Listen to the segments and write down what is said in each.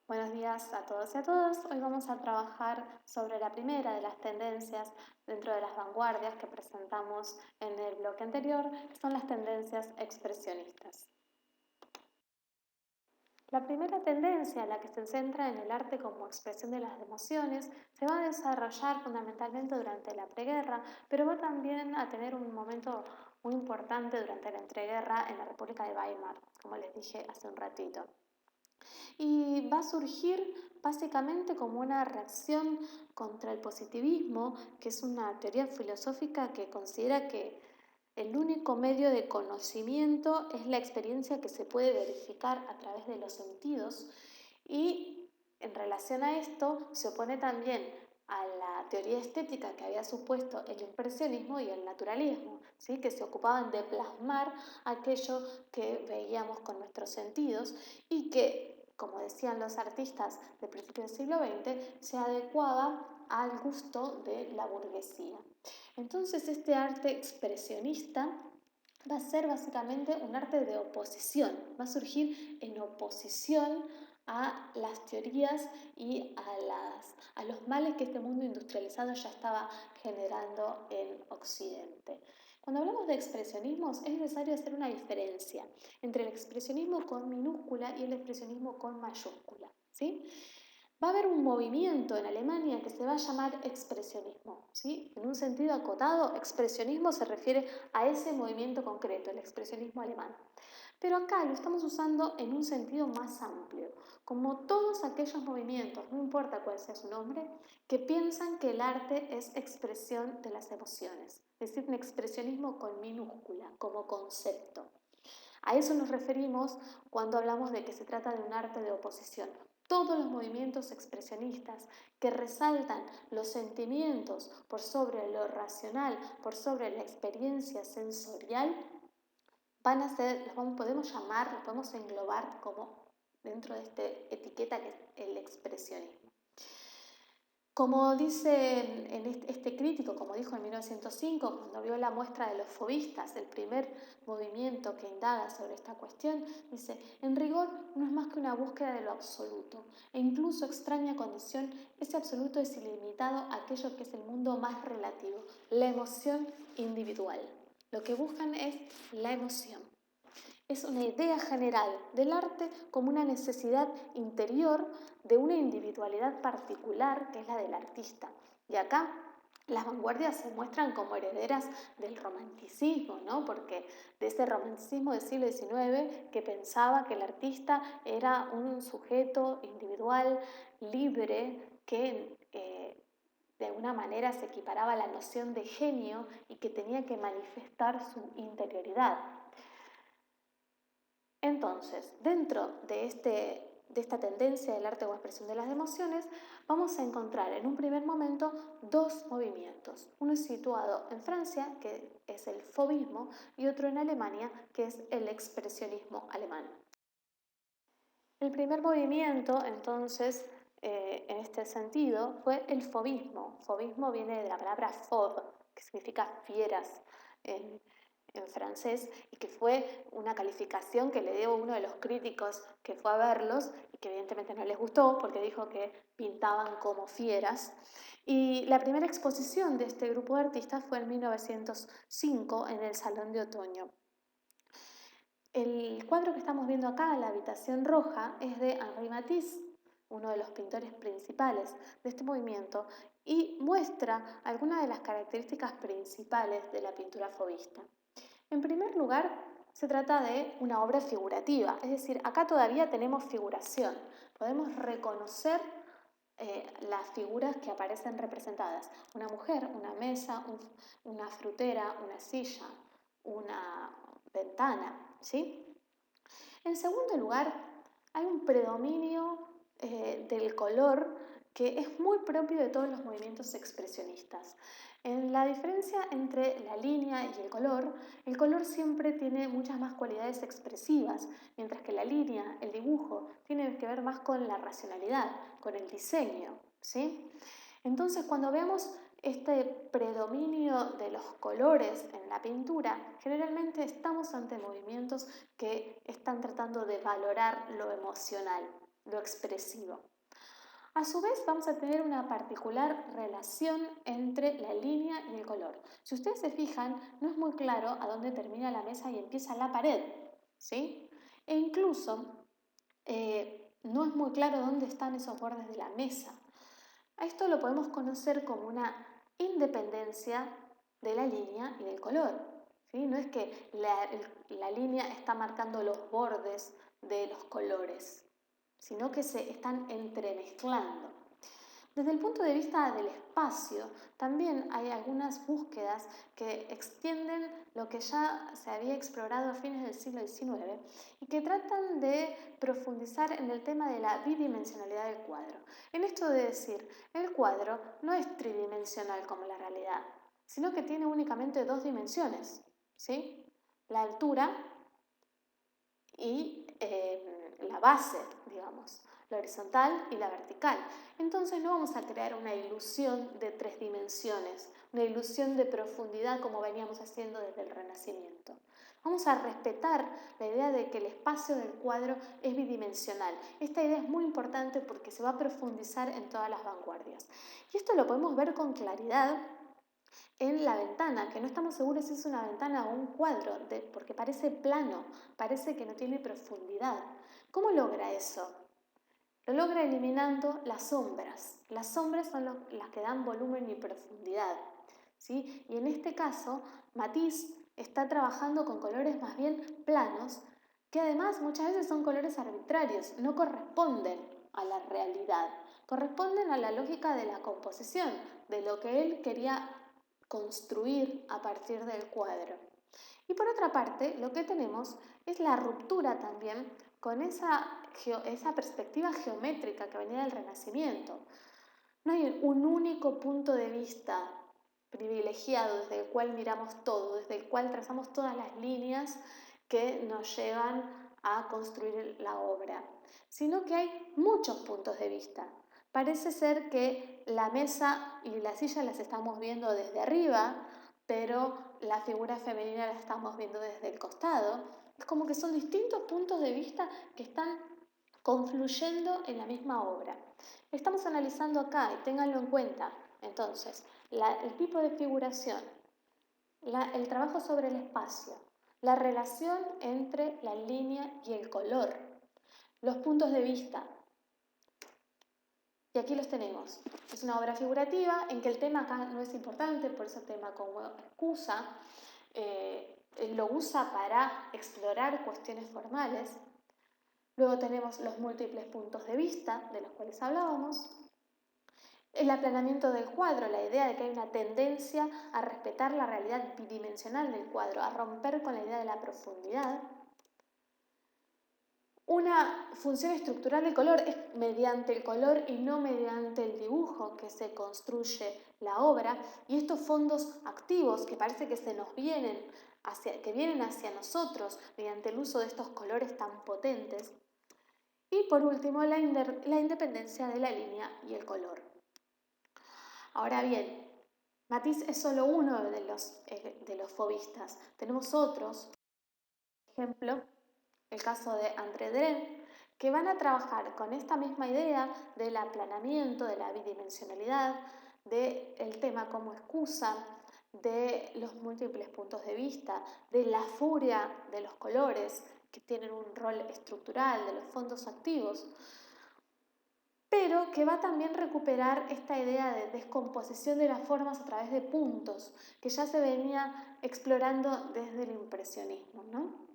Buenos días a todos y a todas. Hoy vamos a trabajar sobre la primera de las tendencias dentro de las vanguardias que presentamos en el bloque anterior, que son las tendencias expresionistas. La primera tendencia, la que se centra en el arte como expresión de las emociones, se va a desarrollar fundamentalmente durante la preguerra, pero va también a tener un momento muy importante durante la entreguerra en la República de Weimar, como les dije hace un ratito. Y va a surgir básicamente como una reacción contra el positivismo, que es una teoría filosófica que considera que el único medio de conocimiento es la experiencia que se puede verificar a través de los sentidos, y en relación a esto se opone también a la teoría estética que había supuesto el impresionismo y el naturalismo, ¿sí? Que se ocupaban de plasmar aquello que veíamos con nuestros sentidos y que, como decían los artistas de principios del siglo XX, se adecuaba al gusto de la burguesía. Entonces este arte expresionista va a ser básicamente un arte de oposición, va a surgir en oposición a las teorías y a los males que este mundo industrializado ya estaba generando en Occidente. Cuando hablamos de expresionismos es necesario hacer una diferencia entre el expresionismo con minúscula y el expresionismo con mayúscula, ¿sí? Va a haber un movimiento en Alemania que se va a llamar expresionismo, ¿sí? En un sentido acotado, expresionismo se refiere a ese movimiento concreto, el expresionismo alemán. Pero acá lo estamos usando en un sentido más amplio, como todos aquellos movimientos, no importa cuál sea su nombre, que piensan que el arte es expresión de las emociones, es decir, un expresionismo con minúscula, como concepto. A eso nos referimos cuando hablamos de que se trata de un arte de oposición. Todos los movimientos expresionistas que resaltan los sentimientos por sobre lo racional, por sobre la experiencia sensorial, van a ser, podemos llamar, los podemos englobar como dentro de esta etiqueta que es el expresionismo. Como dice en este crítico, como dijo en 1905, cuando vio la muestra de los fobistas, el primer movimiento que indaga sobre esta cuestión, dice, en rigor no es más que una búsqueda de lo absoluto, e incluso extraña condición, ese absoluto es ilimitado a aquello que es el mundo más relativo, la emoción individual. Lo que buscan es la emoción. Es una idea general del arte como una necesidad interior de una individualidad particular que es la del artista. Y acá las vanguardias se muestran como herederas del romanticismo, ¿no? Porque de ese romanticismo del siglo XIX que pensaba que el artista era un sujeto individual, libre, que de alguna manera se equiparaba a la noción de genio y que tenía que manifestar su interioridad. Entonces, dentro de esta tendencia del arte o expresión de las emociones, vamos a encontrar en un primer momento dos movimientos. Uno es situado en Francia, que es el fauvismo, y otro en Alemania, que es el expresionismo alemán. El primer movimiento, entonces, en este sentido, fue el fauvismo. Fauvismo viene de la palabra fauve, que significa fieras en francés, y que fue una calificación que le dio uno de los críticos que fue a verlos y que evidentemente no les gustó porque dijo que pintaban como fieras. Y la primera exposición de este grupo de artistas fue en 1905 en el Salón de Otoño. El cuadro que estamos viendo acá, La habitación roja, es de Henri Matisse, uno de los pintores principales de este movimiento, y muestra algunas de las características principales de la pintura fauvista. En primer lugar, se trata de una obra figurativa, es decir, acá todavía tenemos figuración, podemos reconocer las figuras que aparecen representadas. Una mujer, una mesa, una frutera, una silla, una ventana, ¿sí? En segundo lugar, hay un predominio del color que es muy propio de todos los movimientos expresionistas. En la diferencia entre la línea y el color siempre tiene muchas más cualidades expresivas, mientras que la línea, el dibujo, tiene que ver más con la racionalidad, con el diseño, ¿sí? Entonces, cuando vemos este predominio de los colores en la pintura, generalmente estamos ante movimientos que están tratando de valorar lo emocional, lo expresivo. A su vez vamos a tener una particular relación entre la línea y el color. Si ustedes se fijan, no es muy claro a dónde termina la mesa y empieza la pared, ¿sí? E incluso no es muy claro dónde están esos bordes de la mesa. A esto lo podemos conocer como una independencia de la línea y del color, ¿sí? No es que la línea está marcando los bordes de los colores, sino que se están entremezclando. Desde el punto de vista del espacio, también hay algunas búsquedas que extienden lo que ya se había explorado a fines del siglo XIX y que tratan de profundizar en el tema de la bidimensionalidad del cuadro. En esto de decir, el cuadro no es tridimensional como la realidad, sino que tiene únicamente dos dimensiones, ¿sí? La altura y la base, digamos, la horizontal y la vertical. Entonces no vamos a crear una ilusión de tres dimensiones, una ilusión de profundidad como veníamos haciendo desde el Renacimiento. Vamos a respetar la idea de que el espacio del cuadro es bidimensional. Esta idea es muy importante porque se va a profundizar en todas las vanguardias. Y esto lo podemos ver con claridad en la ventana, que no estamos seguros si es una ventana o un cuadro, porque parece plano, parece que no tiene profundidad. ¿Cómo logra eso? Lo logra eliminando las sombras. Las sombras son las que dan volumen y profundidad, ¿sí? Y en este caso, Matisse está trabajando con colores más bien planos, que además muchas veces son colores arbitrarios, no corresponden a la realidad, corresponden a la lógica de la composición, de lo que él quería construir a partir del cuadro. Y por otra parte, lo que tenemos es la ruptura también con esa perspectiva geométrica que venía del Renacimiento. No hay un único punto de vista privilegiado desde el cual miramos todo, desde el cual trazamos todas las líneas que nos llevan a construir la obra, sino que hay muchos puntos de vista. Parece ser que la mesa y la silla las estamos viendo desde arriba, pero la figura femenina la estamos viendo desde el costado. Es como que son distintos puntos de vista que están confluyendo en la misma obra. Estamos analizando acá, y ténganlo en cuenta, entonces, el tipo de figuración, el trabajo sobre el espacio, la relación entre la línea y el color, los puntos de vista. Y aquí los tenemos. Es una obra figurativa en que el tema acá no es importante, por eso tema como excusa, lo usa para explorar cuestiones formales. Luego tenemos los múltiples puntos de vista de los cuales hablábamos. El aplanamiento del cuadro, la idea de que hay una tendencia a respetar la realidad bidimensional del cuadro, a romper con la idea de la profundidad. Una función estructural del color es mediante el color y no mediante el dibujo que se construye la obra, y estos fondos activos que parece que se nos vienen hacia nosotros mediante el uso de estos colores tan potentes. Y por último, la independencia de la línea y el color. Ahora bien, Matisse es solo uno de los fauvistas. Tenemos otros, por ejemplo, el caso de André Derain, que van a trabajar con esta misma idea del aplanamiento, de la bidimensionalidad, del tema como excusa, de los múltiples puntos de vista, de la furia de los colores, que tienen un rol estructural, de los fondos activos, pero que va también a recuperar esta idea de descomposición de las formas a través de puntos, que ya se venía explorando desde el impresionismo, ¿no?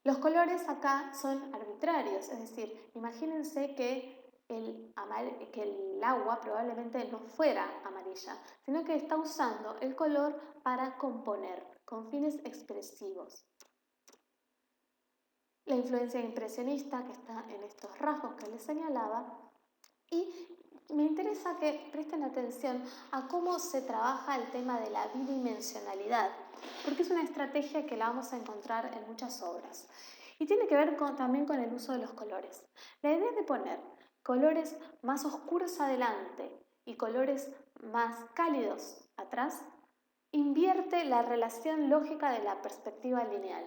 Los colores acá son arbitrarios, es decir, imagínense que el agua probablemente no fuera amarilla, sino que está usando el color para componer, con fines expresivos. La influencia impresionista que está en estos rasgos que les señalaba, y me interesa que presten atención a cómo se trabaja el tema de la bidimensionalidad, porque es una estrategia que la vamos a encontrar en muchas obras. Y tiene que ver también con el uso de los colores. La idea de poner colores más oscuros adelante y colores más cálidos atrás invierte la relación lógica de la perspectiva lineal.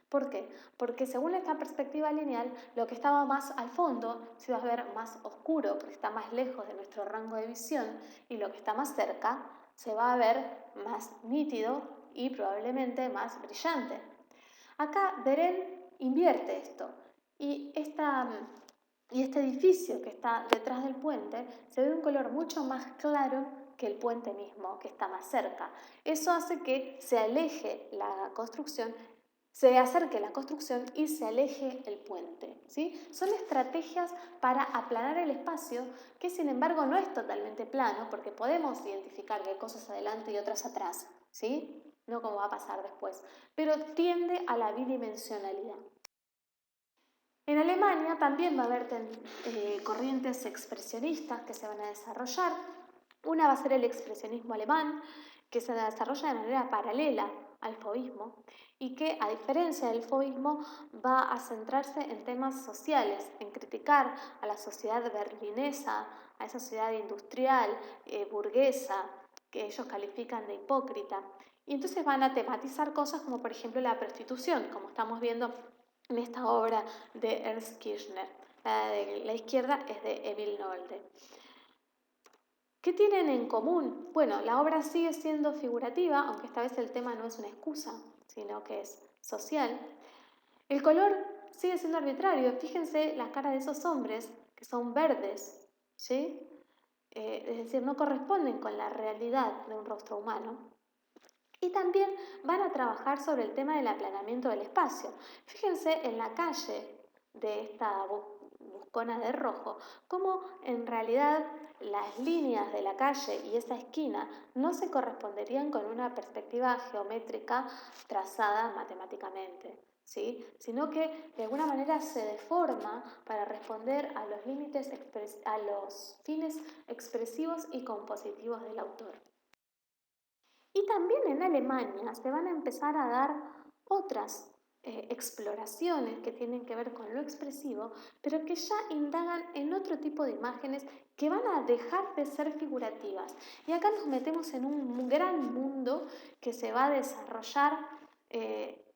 ¿Por qué? Porque según esta perspectiva lineal, lo que estaba más al fondo se va a ver más oscuro, porque está más lejos de nuestro rango de visión, y lo que está más cerca se va a ver más nítido y probablemente más brillante. Acá Beren invierte esto y este edificio que está detrás del puente se ve de un color mucho más claro que el puente mismo, que está más cerca. Eso hace que se aleje la construcción, se acerque la construcción y se aleje el puente, ¿sí? Son estrategias para aplanar el espacio que sin embargo no es totalmente plano porque podemos identificar que hay cosas adelante y otras atrás, ¿sí? No como va a pasar después, pero tiende a la bidimensionalidad. En Alemania también va a haber corrientes expresionistas que se van a desarrollar. Una va a ser el expresionismo alemán, que se desarrolla de manera paralela al fauvismo y que, a diferencia del fauvismo, va a centrarse en temas sociales, en criticar a la sociedad berlinesa, a esa sociedad industrial, burguesa, que ellos califican de hipócrita. Y entonces van a tematizar cosas como, por ejemplo, la prostitución, como estamos viendo en esta obra de Ernst Kirchner. La de la izquierda es de Emil Nolde. ¿Qué tienen en común? Bueno, la obra sigue siendo figurativa, aunque esta vez el tema no es una excusa, sino que es social. El color sigue siendo arbitrario. Fíjense las caras de esos hombres que son verdes, ¿sí? Es decir, no corresponden con la realidad de un rostro humano. Y también van a trabajar sobre el tema del aplanamiento del espacio. Fíjense en la calle de esta buscona de rojo, cómo en realidad las líneas de la calle y esa esquina no se corresponderían con una perspectiva geométrica trazada matemáticamente, ¿sí? Sino que de alguna manera se deforma para responder a los límites, a los fines expresivos y compositivos del autor. Y también en Alemania se van a empezar a dar otras exploraciones que tienen que ver con lo expresivo, pero que ya indagan en otro tipo de imágenes que van a dejar de ser figurativas. Y acá nos metemos en un gran mundo que se va a desarrollar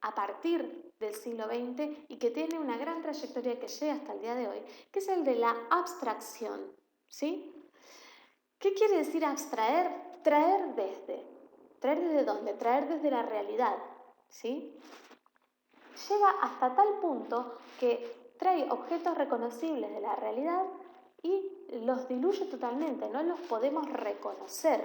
a partir del siglo XX y que tiene una gran trayectoria que llega hasta el día de hoy, que es el de la abstracción, ¿sí? ¿Qué quiere decir abstraer? Traer desde. ¿Traer desde dónde? Traer desde la realidad, ¿sí? Llega hasta tal punto que trae objetos reconocibles de la realidad y los diluye totalmente, no los podemos reconocer.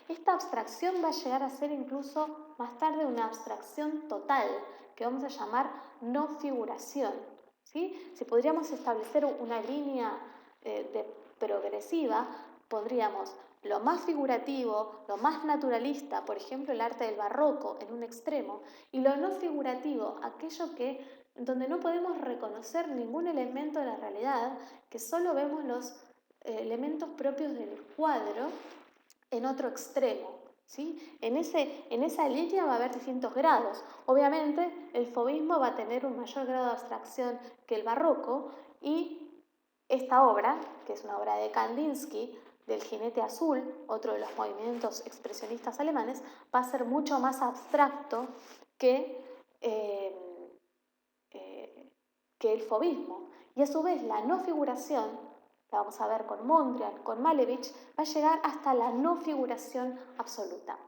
Esta abstracción va a llegar a ser incluso más tarde una abstracción total, que vamos a llamar no figuración, ¿sí? Si podríamos establecer una línea progresiva, podríamos lo más figurativo, lo más naturalista, por ejemplo el arte del barroco en un extremo, y lo no figurativo, aquello donde no podemos reconocer ningún elemento de la realidad, que solo vemos los elementos propios del cuadro en otro extremo, ¿sí? En esa línea va a haber distintos grados. Obviamente el fauvismo va a tener un mayor grado de abstracción que el barroco y esta obra, que es una obra de Kandinsky, del Jinete Azul, otro de los movimientos expresionistas alemanes, va a ser mucho más abstracto que, eh, que el fauvismo. Y a su vez la no figuración, la vamos a ver con Mondrian, con Malevich, va a llegar hasta la no figuración absoluta.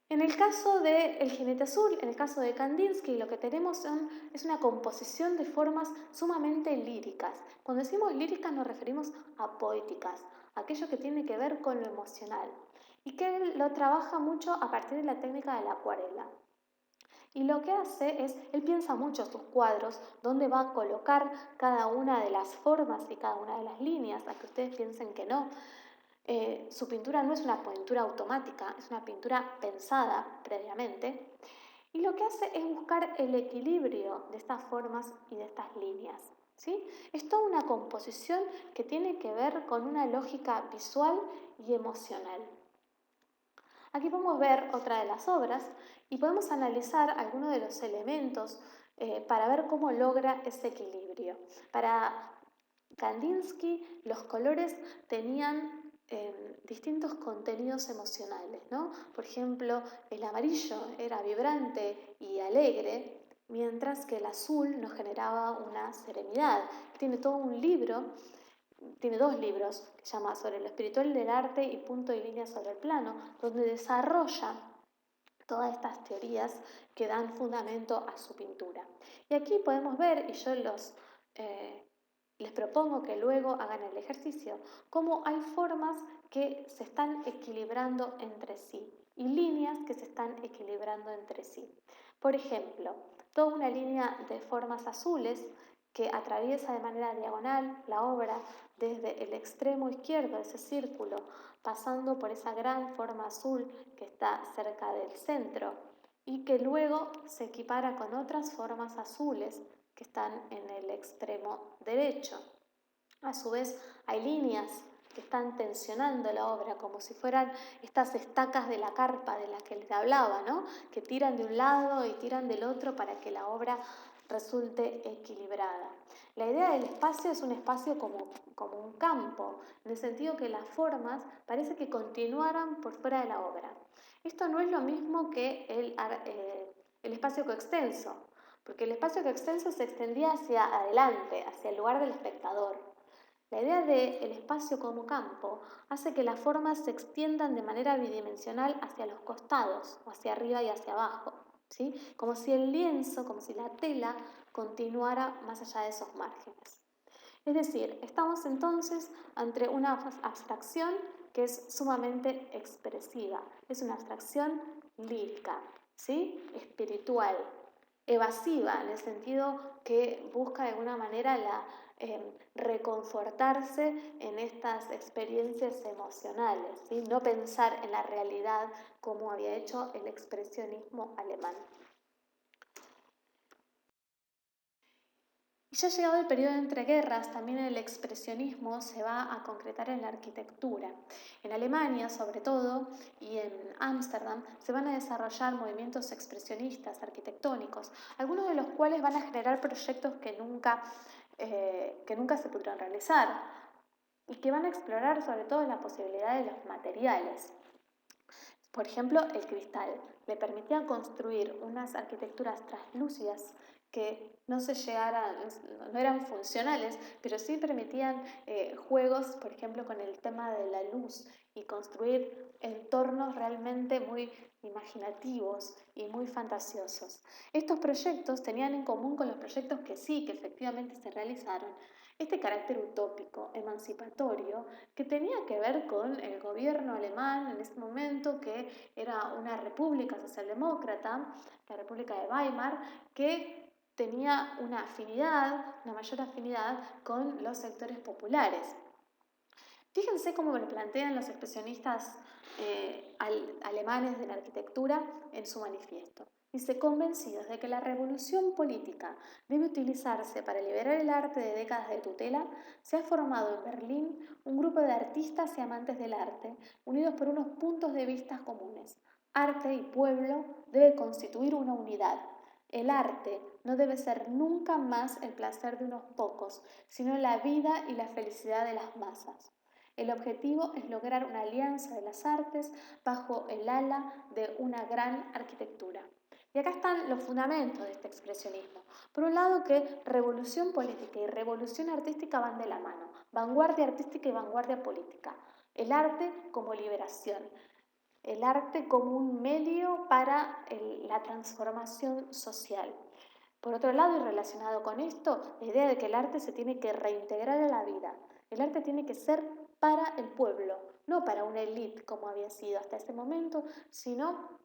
En el caso de El Jinete Azul, en el caso de Kandinsky, lo que tenemos es una composición de formas sumamente líricas. Cuando decimos líricas nos referimos a poéticas, aquello que tiene que ver con lo emocional, y que él lo trabaja mucho a partir de la técnica de la acuarela. Y lo que hace es, él piensa mucho sus cuadros, dónde va a colocar cada una de las formas y cada una de las líneas, a que ustedes piensen que no. Su pintura no es una pintura automática, es una pintura pensada previamente. Y lo que hace es buscar el equilibrio de estas formas y de estas líneas, ¿sí? Es toda una composición que tiene que ver con una lógica visual y emocional. Aquí podemos ver otra de las obras y podemos analizar algunos de los elementos para ver cómo logra ese equilibrio. Para Kandinsky, los colores tenían distintos contenidos emocionales, ¿no? Por ejemplo, el amarillo era vibrante y alegre, mientras que el azul nos generaba una serenidad. Tiene todo un libro, tiene dos libros, que se llama Sobre lo espiritual del arte y Punto y línea sobre el plano, donde desarrolla todas estas teorías que dan fundamento a su pintura. Y aquí podemos ver, y yo les propongo que luego hagan el ejercicio, cómo hay formas que se están equilibrando entre sí y líneas que se están equilibrando entre sí. Por ejemplo, toda una línea de formas azules que atraviesa de manera diagonal la obra desde el extremo izquierdo de ese círculo, pasando por esa gran forma azul que está cerca del centro y que luego se equipara con otras formas azules que están en el extremo derecho. A su vez, hay líneas que están tensionando la obra, como si fueran estas estacas de la carpa de las que les hablaba, ¿no? Que tiran de un lado y tiran del otro para que la obra resulte equilibrada. La idea del espacio es un espacio como un campo, en el sentido que las formas parece que continuaran por fuera de la obra. Esto no es lo mismo que el espacio coextenso, porque el espacio coextenso se extendía hacia adelante, hacia el lugar del espectador. La idea del espacio como campo hace que las formas se extiendan de manera bidimensional hacia los costados, o hacia arriba y hacia abajo, ¿sí? Como si el lienzo, como si la tela continuara más allá de esos márgenes. Es decir, estamos entonces ante una abstracción que es sumamente expresiva, es una abstracción lírica, ¿sí? Espiritual, evasiva, en el sentido que busca de alguna manera reconfortarse en estas experiencias emocionales, ¿sí? No pensar en la realidad como había hecho el expresionismo alemán. Y ya llegado el periodo de entreguerras, también el expresionismo se va a concretar en la arquitectura. En Alemania, sobre todo, y en Ámsterdam, se van a desarrollar movimientos expresionistas arquitectónicos, algunos de los cuales van a generar proyectos que nunca se pudieron realizar y que van a explorar sobre todo la posibilidad de los materiales. Por ejemplo, el cristal le permitía construir unas arquitecturas translúcidas que no eran funcionales, pero sí permitían juegos, por ejemplo, con el tema de la luz y construir entornos realmente muy imaginativos y muy fantasiosos. Estos proyectos tenían en común con los proyectos que efectivamente se realizaron, este carácter utópico, emancipatorio, que tenía que ver con el gobierno alemán en ese momento, que era una república socialdemócrata, la República de Weimar, que tenía una mayor afinidad con los sectores populares. Fíjense cómo lo plantean los expresionistas alemanes de la arquitectura en su manifiesto. Dice, convencidos de que la revolución política debe utilizarse para liberar el arte de décadas de tutela, se ha formado en Berlín un grupo de artistas y amantes del arte, unidos por unos puntos de vista comunes. Arte y pueblo debe constituir una unidad. El arte no debe ser nunca más el placer de unos pocos, sino la vida y la felicidad de las masas. El objetivo es lograr una alianza de las artes bajo el ala de una gran arquitectura. Y acá están los fundamentos de este expresionismo. Por un lado, que revolución política y revolución artística van de la mano, vanguardia artística y vanguardia política. El arte como liberación, el arte como un medio para la transformación social. Por otro lado, y relacionado con esto, la idea de que el arte se tiene que reintegrar a la vida. El arte tiene que ser para el pueblo, no para una élite como había sido hasta ese momento, sino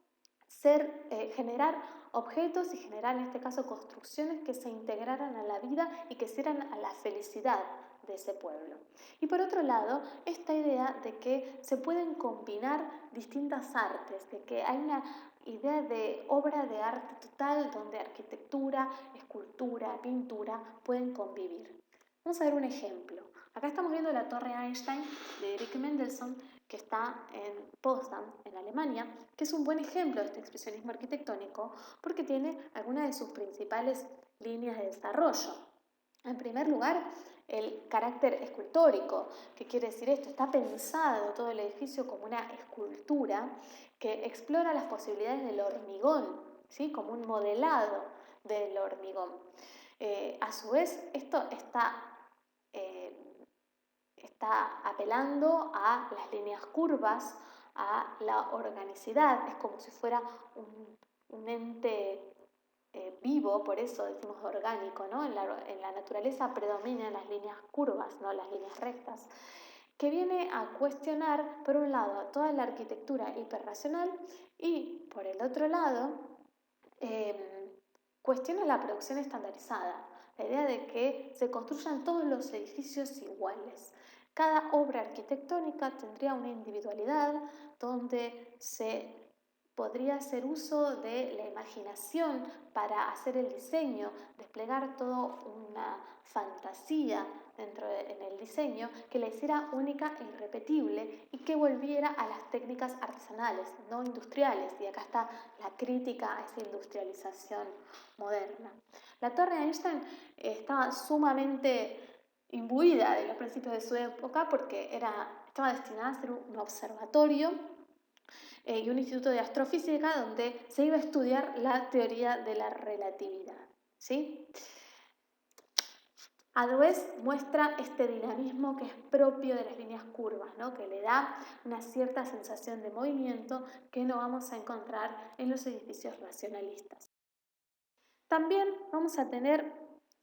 generar objetos y generar en este caso construcciones que se integraran a la vida y que sirvan a la felicidad de ese pueblo. Y por otro lado, esta idea de que se pueden combinar distintas artes, de que hay una idea de obra de arte total donde arquitectura, escultura, pintura pueden convivir. Vamos a ver un ejemplo. Acá estamos viendo la Torre Einstein de Erich Mendelsohn, que está en Potsdam, en Alemania, que es un buen ejemplo de este expresionismo arquitectónico porque tiene algunas de sus principales líneas de desarrollo. En primer lugar, el carácter escultórico. ¿Qué quiere decir esto? Está pensado todo el edificio como una escultura que explora las posibilidades del hormigón, ¿sí? Como un modelado del hormigón. A su vez, esto está apelando a las líneas curvas, a la organicidad, es como si fuera un ente vivo, por eso decimos orgánico, ¿no? En la naturaleza predominan las líneas curvas, no las líneas rectas, que viene a cuestionar, por un lado, toda la arquitectura hiperracional y, por el otro lado, cuestiona la producción estandarizada, la idea de que se construyan todos los edificios iguales. Cada obra arquitectónica tendría una individualidad donde se podría hacer uso de la imaginación para hacer el diseño, desplegar toda una fantasía en el diseño que la hiciera única e irrepetible y que volviera a las técnicas artesanales, no industriales. Y acá está la crítica a esa industrialización moderna. La Torre de Einstein estaba sumamente imbuida de los principios de su época porque estaba destinada a ser un observatorio y un instituto de astrofísica donde se iba a estudiar la teoría de la relatividad, ¿sí? A la vez muestra este dinamismo que es propio de las líneas curvas, ¿no? Que le da una cierta sensación de movimiento que no vamos a encontrar en los edificios racionalistas. También vamos a tener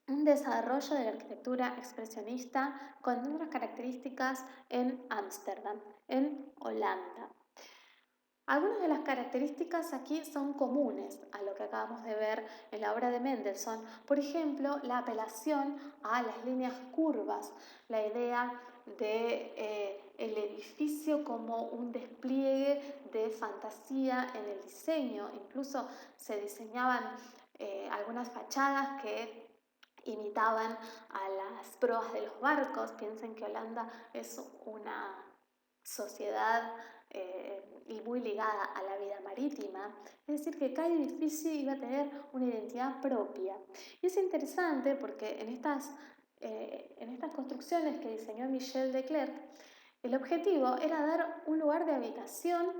un desarrollo de la arquitectura expresionista con otras características en Ámsterdam, en Holanda. Algunas de las características aquí son comunes a lo que acabamos de ver en la obra de Mendelssohn. Por ejemplo, la apelación a las líneas curvas, la idea de el edificio como un despliegue de fantasía en el diseño. Incluso se diseñaban algunas fachadas que imitaban a las proas de los barcos. Piensen que Holanda es una sociedad y muy ligada a la vida marítima, es decir, que cada edificio iba a tener una identidad propia. Y es interesante porque en estas construcciones que diseñó Michel de Klerk, el objetivo era dar un lugar de habitación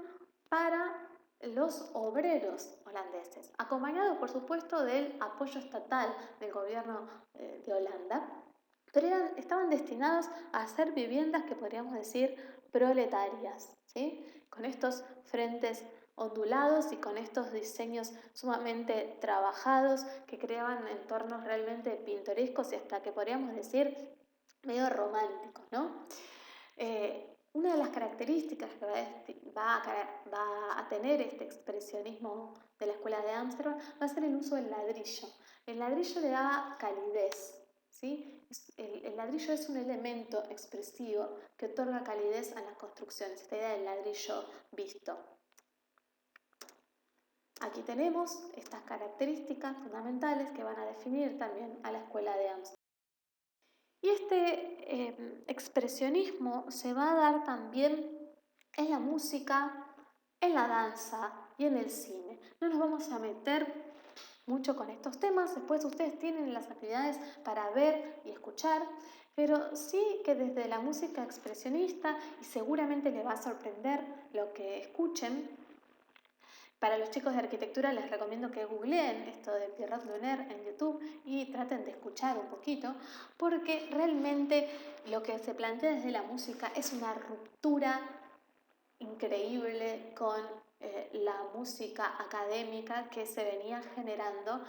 para los obreros holandeses, acompañado por supuesto del apoyo estatal del gobierno de Holanda, pero estaban destinados a ser viviendas que podríamos decir proletarias, ¿sí? Con estos frentes ondulados y con estos diseños sumamente trabajados que creaban entornos realmente pintorescos y hasta que podríamos decir medio románticos, ¿no? Una de las características que va a tener este expresionismo de la escuela de Ámsterdam va a ser el uso del ladrillo. El ladrillo le da calidez, ¿sí? El ladrillo es un elemento expresivo que otorga calidez a las construcciones, esta idea del ladrillo visto. Aquí tenemos estas características fundamentales que van a definir también a la escuela de Ámsterdam. Y este expresionismo se va a dar también en la música, en la danza y en el cine. No nos vamos a meter mucho con estos temas, después ustedes tienen las actividades para ver y escuchar, pero sí que desde la música expresionista, y seguramente les va a sorprender lo que escuchen. Para los chicos de arquitectura les recomiendo que googleen esto de Pierrot Lunaire en YouTube y traten de escuchar un poquito, porque realmente lo que se plantea desde la música es una ruptura increíble con la música académica que se venía generando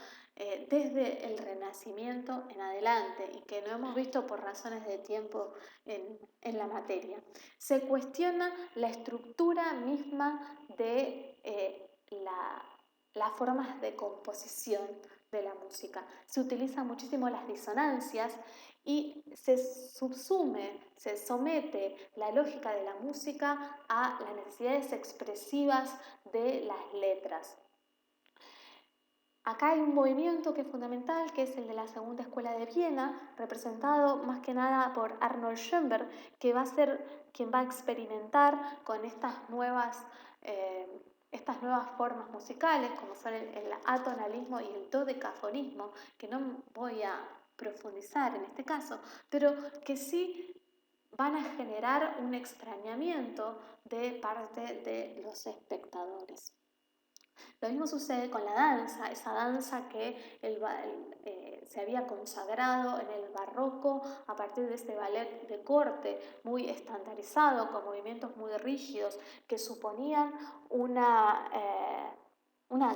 desde el Renacimiento en adelante y que no hemos visto por razones de tiempo en la materia. Se cuestiona la estructura misma de las formas de composición de la música. Se utilizan muchísimo las disonancias y se somete la lógica de la música a las necesidades expresivas de las letras. Acá hay un movimiento que es fundamental, que es el de la Segunda Escuela de Viena, representado más que nada por Arnold Schoenberg, que va a ser quien va a experimentar con estas nuevas formas musicales, como son el atonalismo y el dodecafonismo, que no voy a profundizar en este caso, pero que sí van a generar un extrañamiento de parte de los espectadores. Lo mismo sucede con la danza, esa danza que se había consagrado en el barroco a partir de este ballet de corte muy estandarizado, con movimientos muy rígidos, que suponían una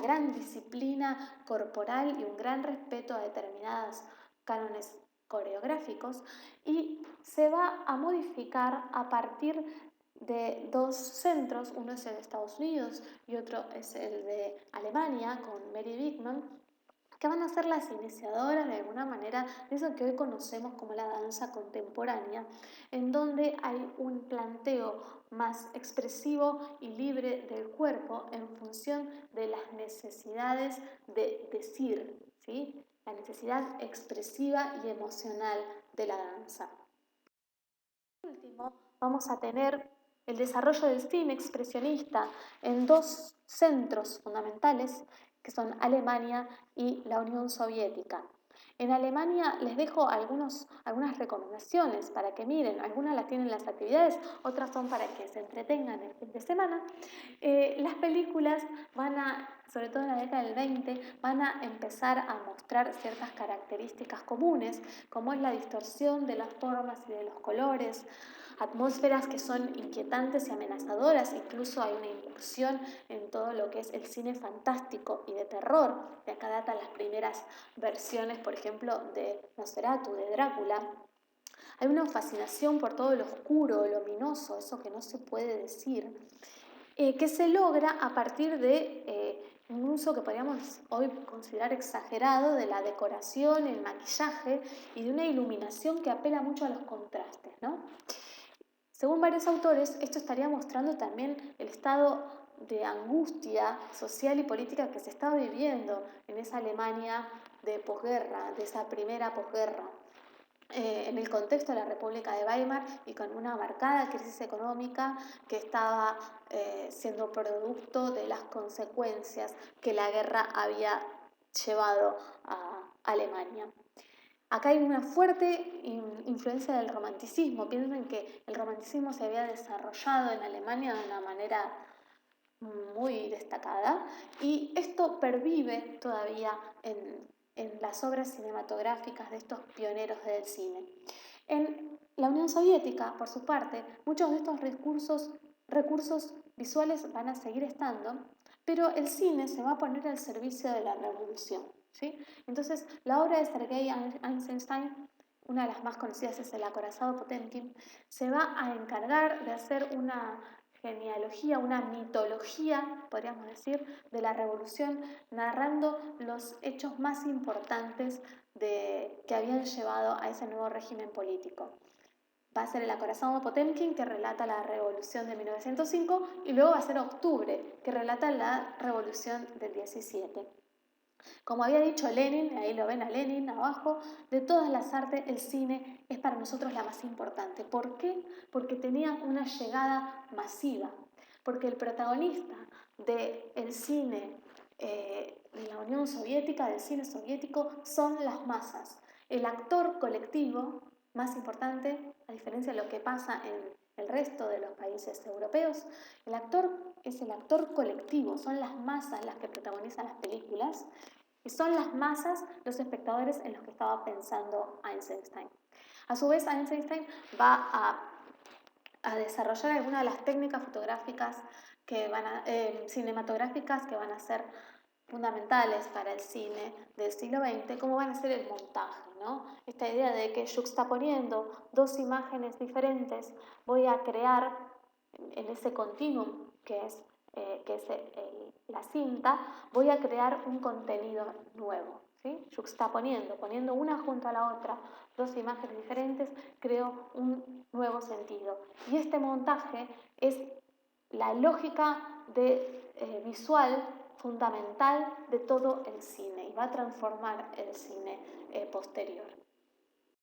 gran disciplina corporal y un gran respeto a determinados cánones coreográficos, y se va a modificar a partir de dos centros, uno es el de Estados Unidos y otro es el de Alemania, con Mary Wigman, que van a ser las iniciadoras de alguna manera de eso que hoy conocemos como la danza contemporánea, en donde hay un planteo más expresivo y libre del cuerpo en función de las necesidades de decir, ¿sí? La necesidad expresiva y emocional de la danza. Por último, vamos a tener el desarrollo del cine expresionista en dos centros fundamentales, que son Alemania y la Unión Soviética. En Alemania les dejo algunas recomendaciones para que miren, algunas las tienen las actividades, otras son para que se entretengan el fin de semana. Las películas sobre todo en la década del 20, van a empezar a mostrar ciertas características comunes, como es la distorsión de las formas y de los colores, atmósferas que son inquietantes y amenazadoras. Incluso hay una incursión en todo lo que es el cine fantástico y de terror. De acá datan las primeras versiones, por ejemplo, de Nosferatu, de Drácula. Hay una fascinación por todo lo oscuro, lo ominoso, eso que no se puede decir, que se logra a partir de un uso que podríamos hoy considerar exagerado de la decoración, el maquillaje y de una iluminación que apela mucho a los contrastes, ¿no? Según varios autores, esto estaría mostrando también el estado de angustia social y política que se estaba viviendo en esa Alemania de posguerra, de esa primera posguerra, en el contexto de la República de Weimar y con una marcada crisis económica que estaba siendo producto de las consecuencias que la guerra había llevado a Alemania. Acá hay una fuerte influencia del romanticismo. Piensen que el romanticismo se había desarrollado en Alemania de una manera muy destacada, y esto pervive todavía en las obras cinematográficas de estos pioneros del cine. En la Unión Soviética, por su parte, muchos de estos recursos visuales van a seguir estando, pero el cine se va a poner al servicio de la revolución, ¿sí? Entonces, la obra de Sergei Eisenstein, una de las más conocidas es El acorazado Potemkin, se va a encargar de hacer una genealogía, una mitología, podríamos decir, de la revolución, narrando los hechos más importantes que habían llevado a ese nuevo régimen político. Va a ser El acorazado Potemkin, que relata la revolución de 1905, y luego va a ser Octubre, que relata la revolución del 17. Como había dicho Lenin, ahí lo ven a Lenin abajo, de todas las artes el cine es para nosotros la más importante. ¿Por qué? Porque tenía una llegada masiva, porque el protagonista del cine de la Unión Soviética, del cine soviético, son las masas. El actor colectivo más importante, a diferencia de lo que pasa en el resto de los países europeos, el actor es el actor colectivo, son las masas las que protagonizan las películas, y son las masas los espectadores en los que estaba pensando Eisenstein. A su vez, Eisenstein va a desarrollar algunas de las técnicas fotográficas cinematográficas que van a ser fundamentales para el cine del siglo XX, como van a ser el montaje, ¿no? Esta idea de que yuxtaponiendo dos imágenes diferentes voy a crear en ese continuum que es la cinta, voy a crear un contenido nuevo, ¿sí? Poniendo una junto a la otra, dos imágenes diferentes, creo un nuevo sentido. Y este montaje es la lógica visual fundamental de todo el cine y va a transformar el cine posterior.